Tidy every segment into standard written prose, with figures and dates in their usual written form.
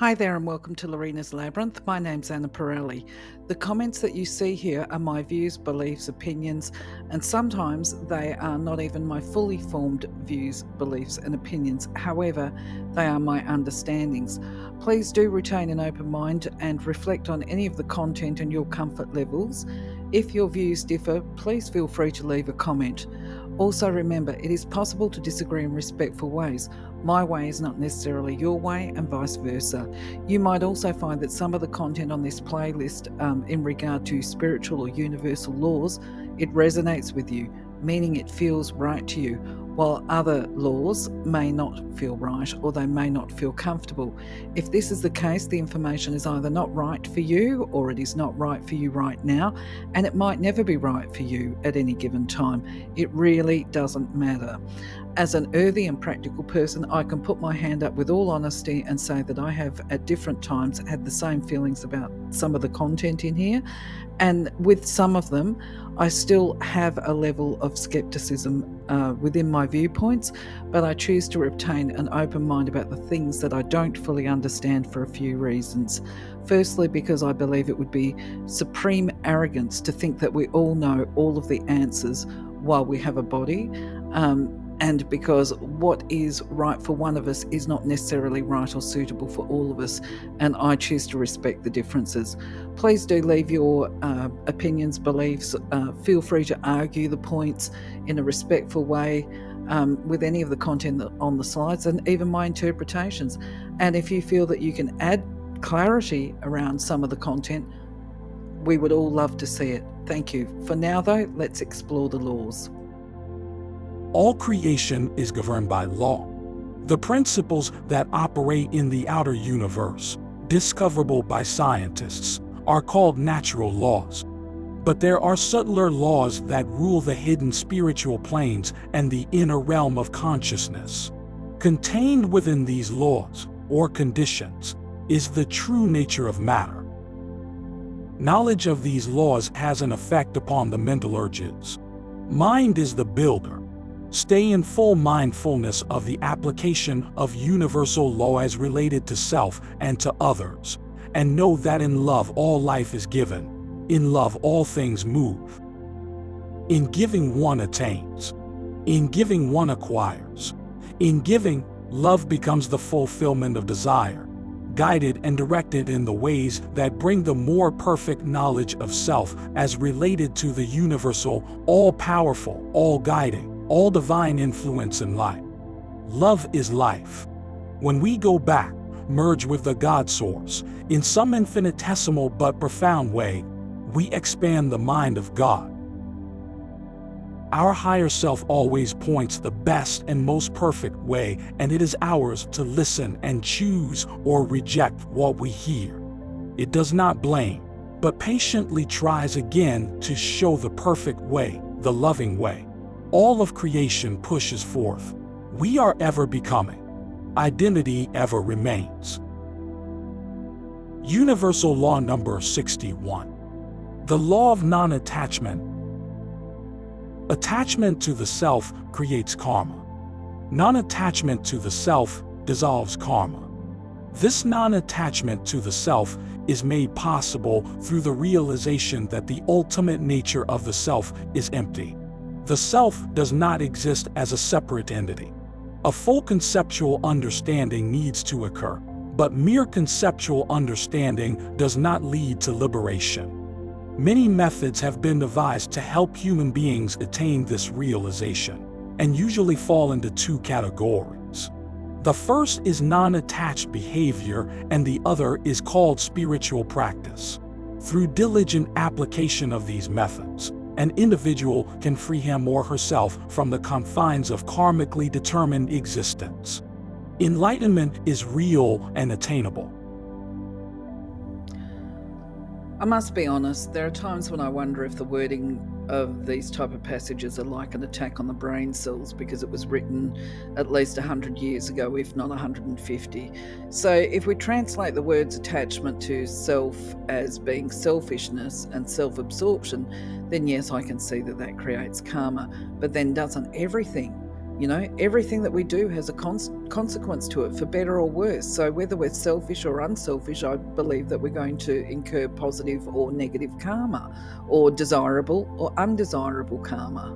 Hi there and welcome to Lorena's Labyrinth. My name's Anna Pirelli. The comments that you see here are my views, beliefs, opinions, and sometimes they are not even my fully formed views, beliefs, and opinions. However, they are my understandings. Please do retain an open mind and reflect on any of the content and your comfort levels. If your views differ, please feel free to leave a comment. Also remember, it is possible to disagree in respectful ways. My way is not necessarily your way and vice versa. You might also find that some of the content on this playlist in regard to spiritual or universal laws, it resonates with you, meaning it feels right to you, while other laws may not feel right or they may not feel comfortable. If this is the case, the information is either not right for you or it is not right for you right now, and it might never be right for you at any given time. It really doesn't matter. As an earthy and practical person, I can put my hand up with all honesty and say that I have at different times had the same feelings about some of the content in here. And with some of them, I still have a level of skepticism within my viewpoints, but I choose to retain an open mind about the things that I don't fully understand for a few reasons. Firstly, because I believe it would be supreme arrogance to think that we all know all of the answers while we have a body. And because what is right for one of us is not necessarily right or suitable for all of us, and I choose to respect the differences. Please do leave your opinions, beliefs. Feel free to argue the points in a respectful way with any of the content on the slides and even my interpretations. And if you feel that you can add clarity around some of the content, we would all love to see it. Thank you. For now, though, let's explore the laws. All creation is governed by law. The principles that operate in the outer universe, discoverable by scientists, are called natural laws. But there are subtler laws that rule the hidden spiritual planes and the inner realm of consciousness. Contained within these laws, or conditions, is the true nature of matter. Knowledge of these laws has an effect upon the mental urges. Mind is the builder. Stay in full mindfulness of the application of universal law as related to self and to others, and know that in love all life is given, in love all things move. In giving one attains, in giving one acquires. In giving, love becomes the fulfillment of desire, guided and directed in the ways that bring the more perfect knowledge of self as related to the universal, all-powerful, all-guiding, all divine influence in life. Love is life. When we go back, merge with the God source, in some infinitesimal but profound way, we expand the mind of God. Our higher self always points the best and most perfect way, and it is ours to listen and choose or reject what we hear. It does not blame, but patiently tries again to show the perfect way, the loving way. All of creation pushes forth. We are ever becoming. Identity ever remains. Universal Law number 61. The law of non-attachment. Attachment to the self creates karma. Non-attachment to the self dissolves karma. This non-attachment to the self is made possible through the realization that the ultimate nature of the self is empty. The self does not exist as a separate entity. A full conceptual understanding needs to occur, but mere conceptual understanding does not lead to liberation. Many methods have been devised to help human beings attain this realization, and usually fall into two categories. The first is non-attached behavior, and the other is called spiritual practice. Through diligent application of these methods, an individual can free him or herself from the confines of karmically determined existence. Enlightenment is real and attainable. I must be honest, there are times when I wonder if the wording of these type of passages are like an attack on the brain cells because it was written at least 100 years ago, if not 150. So if we translate the words attachment to self as being selfishness and self-absorption, then yes, I can see that creates karma. But then doesn't everything Everything that we do has a consequence to it, for better or worse. So whether we're selfish or unselfish, I believe that we're going to incur positive or negative karma, or desirable or undesirable karma.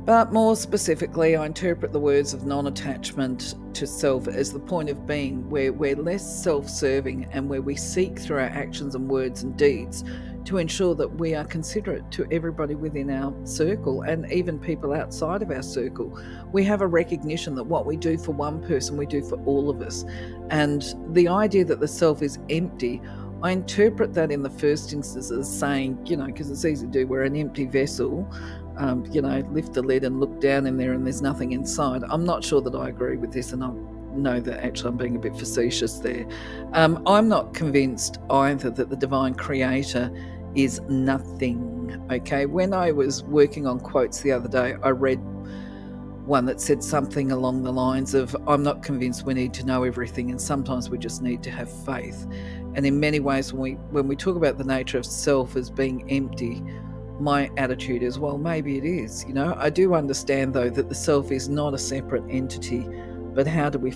But more specifically, I interpret the words of non-attachment to self as the point of being, where we're less self-serving and where we seek through our actions and words and deeds to ensure that we are considerate to everybody within our circle and even people outside of our circle. We have a recognition that what we do for one person, we do for all of us. And the idea that the self is empty, I interpret that in the first instance as saying, because it's easy to do, we're an empty vessel, lift the lid and look down in there and there's nothing inside. I'm not sure that I agree with this, and I know that actually I'm being a bit facetious there. I'm not convinced either that the divine creator is nothing, okay? When I was working on quotes the other day, I read one that said something along the lines of, I'm not convinced we need to know everything, and sometimes we just need to have faith. And in many ways, when we talk about the nature of self as being empty, my attitude is, well, maybe it is. I do understand, though, that the self is not a separate entity, but how do we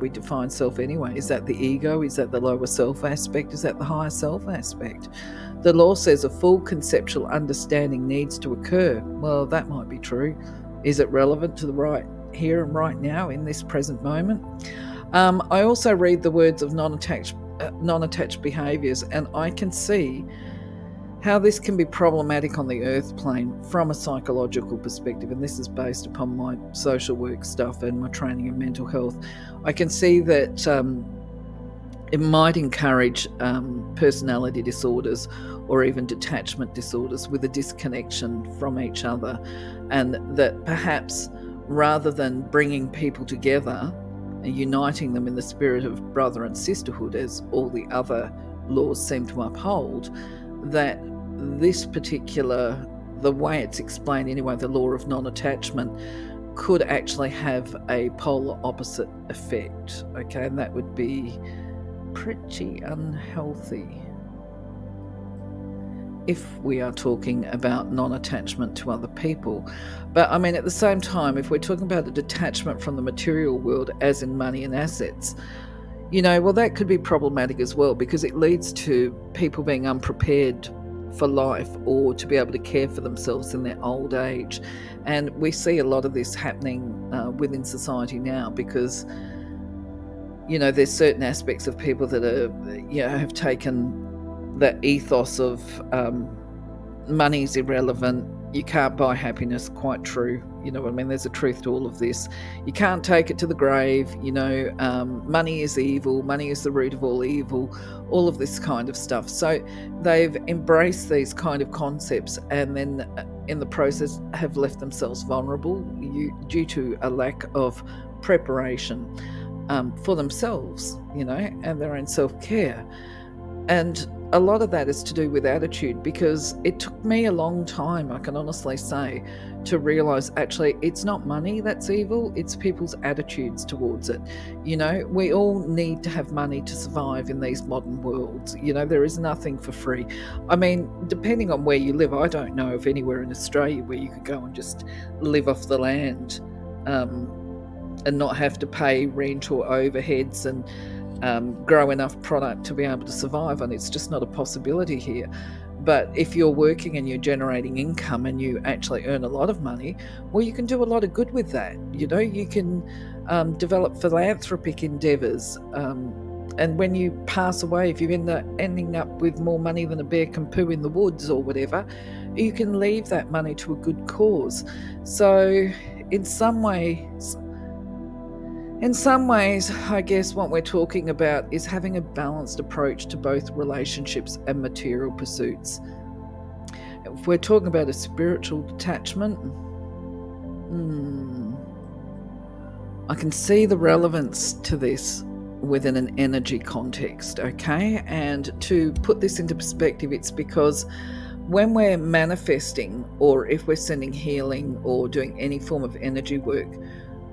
define self anyway? Is that the ego? Is that the lower self aspect? Is that the higher self aspect? The law says a full conceptual understanding needs to occur. Well, that might be true. Is it relevant to the right here and right now in this present moment? I also read the words of non-attached behaviours, and I can see how this can be problematic on the earth plane from a psychological perspective, and this is based upon my social work stuff and my training in mental health. I can see that it might encourage personality disorders or even detachment disorders with a disconnection from each other, and that perhaps rather than bringing people together and uniting them in the spirit of brother and sisterhood, as all the other laws seem to uphold, that this particular, the way it's explained anyway, the law of non-attachment, could actually have a polar opposite effect, okay? And that would be pretty unhealthy if we are talking about non-attachment to other people. But I mean, at the same time, if we're talking about a detachment from the material world, as in money and assets, well, that could be problematic as well, because it leads to people being unprepared for life or to be able to care for themselves in their old age. And we see a lot of this happening within society now, because there's certain aspects of people that are have taken that ethos of money is irrelevant, you can't buy happiness. Quite true. You know what I mean? There's a truth to all of this. You can't take it to the grave. Money is evil. Money is the root of all evil. All of this kind of stuff. So they've embraced these kind of concepts, and then in the process have left themselves vulnerable due to a lack of preparation for themselves, and their own self-care. And a lot of that is to do with attitude, because it took me a long time, I can honestly say, to realise actually it's not money that's evil, it's people's attitudes towards it. We all need to have money to survive in these modern worlds. There is nothing for free. I mean, depending on where you live, I don't know of anywhere in Australia where you could go and just live off the land and not have to pay rent or overheads and grow enough product to be able to survive, and it's just not a possibility here. But if you're working and you're generating income and you actually earn a lot of money, well, you can do a lot of good with that. You can develop philanthropic endeavours, and when you pass away, if you end up ending up with more money than a bear can poo in the woods or whatever, you can leave that money to a good cause. So in some ways, I guess what we're talking about is having a balanced approach to both relationships and material pursuits. If we're talking about a spiritual detachment, I can see the relevance to this within an energy context, okay? And to put this into perspective, it's because when we're manifesting, or if we're sending healing or doing any form of energy work,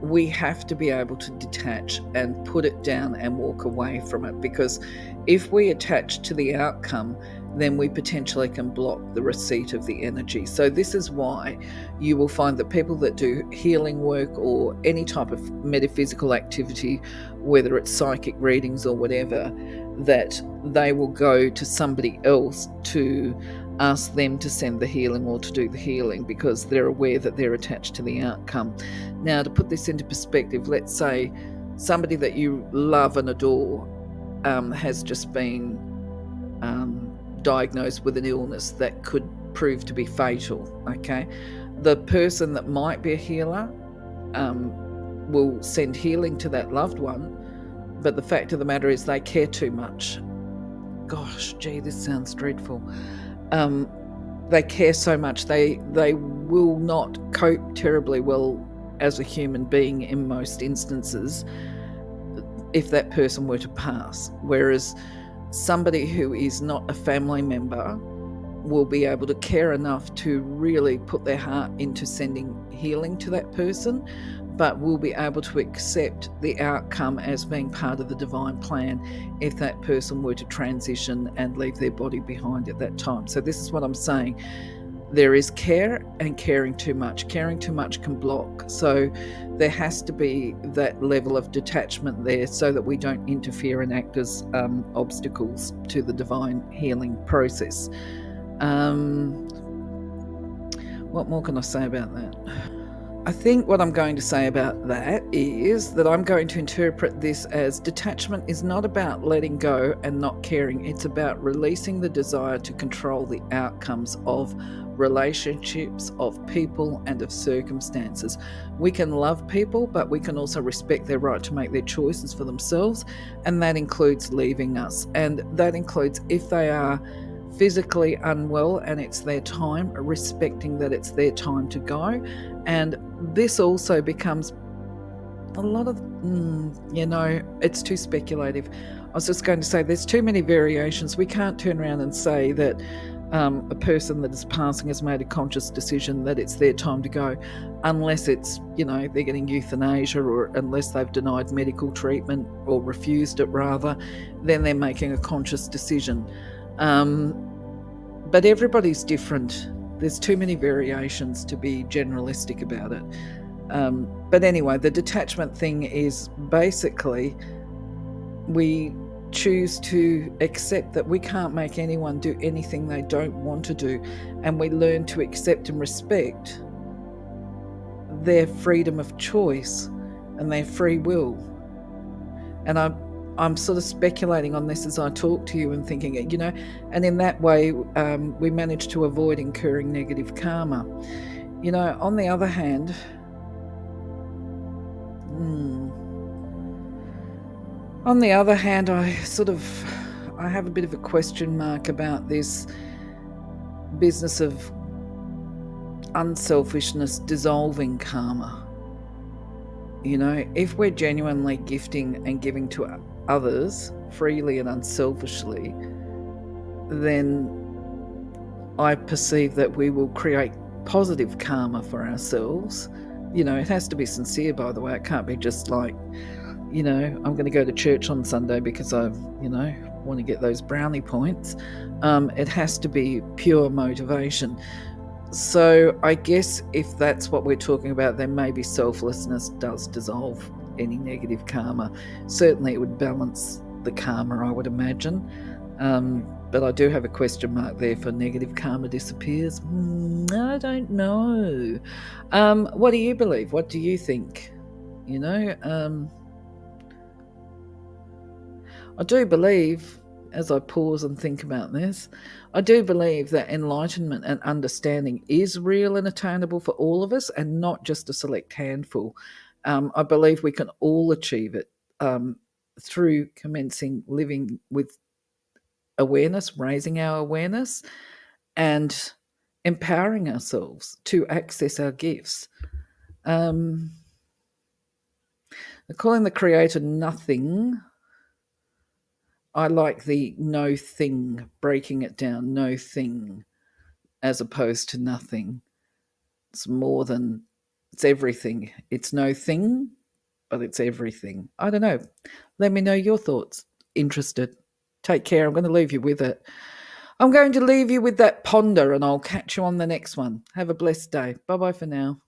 we have to be able to detach and put it down and walk away from it, because if we attach to the outcome, then we potentially can block the receipt of the energy. So this is why you will find that people that do healing work or any type of metaphysical activity, whether it's psychic readings or whatever, that they will go to somebody else to ask them to send the healing or to do the healing, because they're aware that they're attached to the outcome. Now, to put this into perspective, let's say somebody that you love and adore has just been diagnosed with an illness that could prove to be fatal. Okay, the person that might be a healer will send healing to that loved one, but the fact of the matter is they care too much. Gosh, gee, this sounds dreadful. They care so much, they will not cope terribly well as a human being in most instances if that person were to pass, whereas somebody who is not a family member will be able to care enough to really put their heart into sending healing to that person, but will be able to accept the outcome as being part of the divine plan if that person were to transition and leave their body behind at that time. So this is what I'm saying. There is care and caring too much. Caring too much can block. So there has to be that level of detachment there so that we don't interfere and act as obstacles to the divine healing process. What more can I say about that? I think what I'm going to say about that is that I'm going to interpret this as detachment is not about letting go and not caring. It's about releasing the desire to control the outcomes of relationships, of people, and of circumstances. We can love people, but we can also respect their right to make their choices for themselves, and that includes leaving us. And that includes if they are physically unwell and it's their time, respecting that it's their time to go. And this also becomes a lot of, it's too speculative. I was just going to say there's too many variations. We can't turn around and say that a person that is passing has made a conscious decision that it's their time to go, unless it's, they're getting euthanasia, or unless they've denied medical treatment or refused it rather, then they're making a conscious decision. But everybody's different. There's too many variations to be generalistic about it. But anyway, the detachment thing is basically we choose to accept that we can't make anyone do anything they don't want to do, and we learn to accept and respect their freedom of choice and their free will. And I'm sort of speculating on this as I talk to you and thinking, and in that way we manage to avoid incurring negative karma. On the other hand, I have a bit of a question mark about this business of unselfishness dissolving karma. If we're genuinely gifting and giving to others freely and unselfishly, then I perceive that we will create positive karma for ourselves. It has to be sincere, by the way. It can't be just like, I'm going to go to church on Sunday because I, want to get those brownie points. It has to be pure motivation. So I guess if that's what we're talking about, then maybe selflessness does dissolve any negative karma. Certainly it would balance the karma, I would imagine. But I do have a question mark there for negative karma disappears. I don't know. What do you believe? What do you think? I do believe, as I pause and think about this, I do believe that enlightenment and understanding is real and attainable for all of us, and not just a select handful. I believe we can all achieve it through commencing living with awareness, raising our awareness, and empowering ourselves to access our gifts. Calling the creator nothing, I like the no thing, breaking it down, no thing, as opposed to nothing. It's more than, it's everything. It's no thing, but it's everything. I don't know. Let me know your thoughts. Interested. Take care. I'm going to leave you with it. I'm going to leave you with that ponder, and I'll catch you on the next one. Have a blessed day. Bye bye for now.